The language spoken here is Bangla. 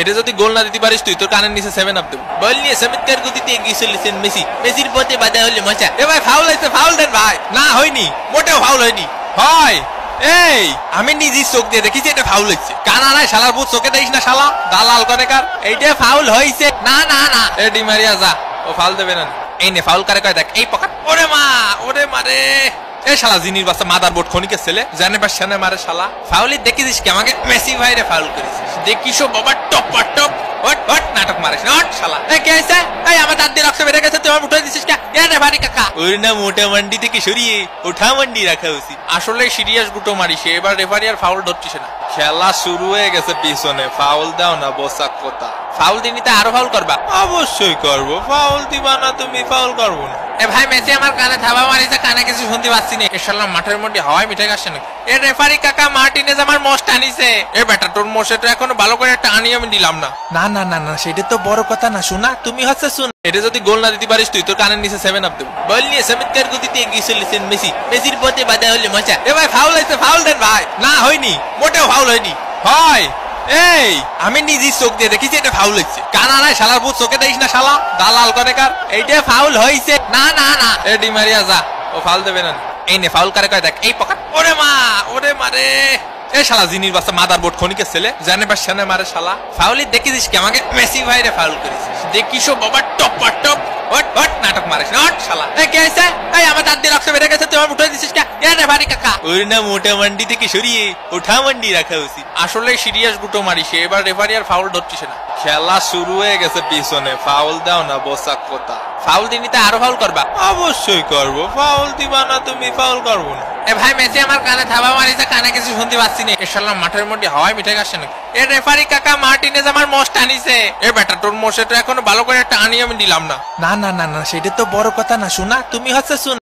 এটা যদি গোল না দিতে পারিস তুই তোর কানের নিচে 7 আপ দেব। বল নিয়ে চমৎকার গতিতে এগিয়ে চলেছেন মেসি। মেসির পথে বাধা হলে মজা। এ ভাই ফাউল হয়েছে, ফাউল দেন ভাই। না হয়নি, মোটেও ফাউল হয়নি। হয় এই আমি নিজেই চোখ দিয়ে দেখেছি এটা ফাউল হচ্ছে। কানা নাই শালার ভূত, চোখে দেখিস না শালা দালাল কনেকার। এইটা ফাউল হয়েছে। না না না এ ডি মারিয়া যা, ও ফাউল দেবে না। এই নে ফাউল করে কয় দেখ, এই পকেট। ওরে মা, ওরে মারে। এ শালা জিনির বাচ্চা মাদার বোর্ড খনিকে ছেলে জানে বা সেনে মারে শালা। ফাউলি দেখেছিস কি আমাকে মেসি ভাইরে ফাউল করেছিস। দেখিসও বাবা টপ টপ হট হট নাটক মারিস না হট শালা। এ কে আছে? এই আমার দাঁত দিয়ে রক্ত বেরিয়ে গেছে, তুই আমার উঠে দিছিস কে? এ রে ভারী কাকা। ওর না মোটা মান্ডি থেকে সরিয়ে ওঠা মান্ডি রাখা উচিত। আসলে সিরিয়াস গুটো মারিস, এবার রেফারি আর ফাউল ধরছিস না। খেলা শুরু হয়ে গেছে পিছনে, ফাউল দাও না বসাক কথা। ফাউল দিনিতে আরো ফাউল করবা? অবশ্যই করবো। ফাউল দিবা না তুমি? ফাউল করবো না। এ ভাই মেসি আমার কানে থাবা মারিছে, কানে কিছু শুনতে পাচ্ছি না। এশাল্লাহ মাঠের মধ্যে হাওয়ায় মিঠে গেছে নাকি? এ রেফারি কাকা মার্টিনেজ আমার মোষ টানিছে। এ বেটা তোর মোষটা এখনো ভালো করে টানি আমি দিলাম না। না না না না সেটা তো বড় কথা না, শোনা তুমি হচ্ছে শুন। এটা যদি গোল না দিতে পারিস তুই তোর কানের নিচে 7 আপ দেব। বল নিয়ে চমৎকার গতিতে এগিয়ে চলেছেন মেসি। মেসির পথে বাধা হলে মজা। এ ভাই ফাউল হয়েছে, ফাউল দেন ভাই। না হয়নি, মোটেও ফাউল হয়নি। হয় এই আমি নিজেই চোখ দিয়ে দেখেছি এটা ফাউল হচ্ছে। কানা নাই শালার ভূত, চোখে দেখিস না শালা দালাল কনেকার। এইটা ফাউল হয়েছে। না না না এ ডি মারিয়া যা, ও ফাউল দেবে না। এই নে ফাউল করে কয় দেখ, এই পকেট। ওরে মা, ওরে মারে। এ শালা জিনির বাচ্চা মাদার বোর্ড খনিকে ছেলে জানে বা সেনে মারে শালা। ফাউলি দেখেছিস কি আমাকে মেসি ভাইরে ফাউল করেছিস। দেখিসও বাবা টপ টপ হট হট নাটক মারিস না হট শালা। এ কে আছে? এই আমার দাঁত দিয়ে রক্ত বেরিয়ে গেছে, তুই আমার উঠে দিছিস কে? এ রে ভারী কাকা। ওর না মোটা মান্ডি থেকে সরিয়ে ওঠা মান্ডি রাখা উচিত। আসলে সিরিয়াস গুটো মারিস, এবার রেফারি আর ফাউল ধরছিস না। খেলা শুরু হয়ে গেছে পিছনে, ফাউল দাও না বসাক কথা। ফাউল দিনিতে আরো ফাউল করবা? অবশ্যই করবো। ফাউল দিবা না তুমি? ফাউল করবো না। এ ভাই মেসি আমার কানে থাবা মারিছে, কানে কিছু শুনতে পাচ্ছি না। এশাল্লাহ মাঠের মধ্যে হাওয়ায় মিঠে গেছে নাকি? এ রেফারি কাকা মার্টিনেজ আমার মোষ টানিছে। এ বেটা তোর মোষটা এখনো ভালো করে টানি আমি দিলাম না। না না না না সেটা তো বড় কথা না, শোনা তুমি হচ্ছে শুন।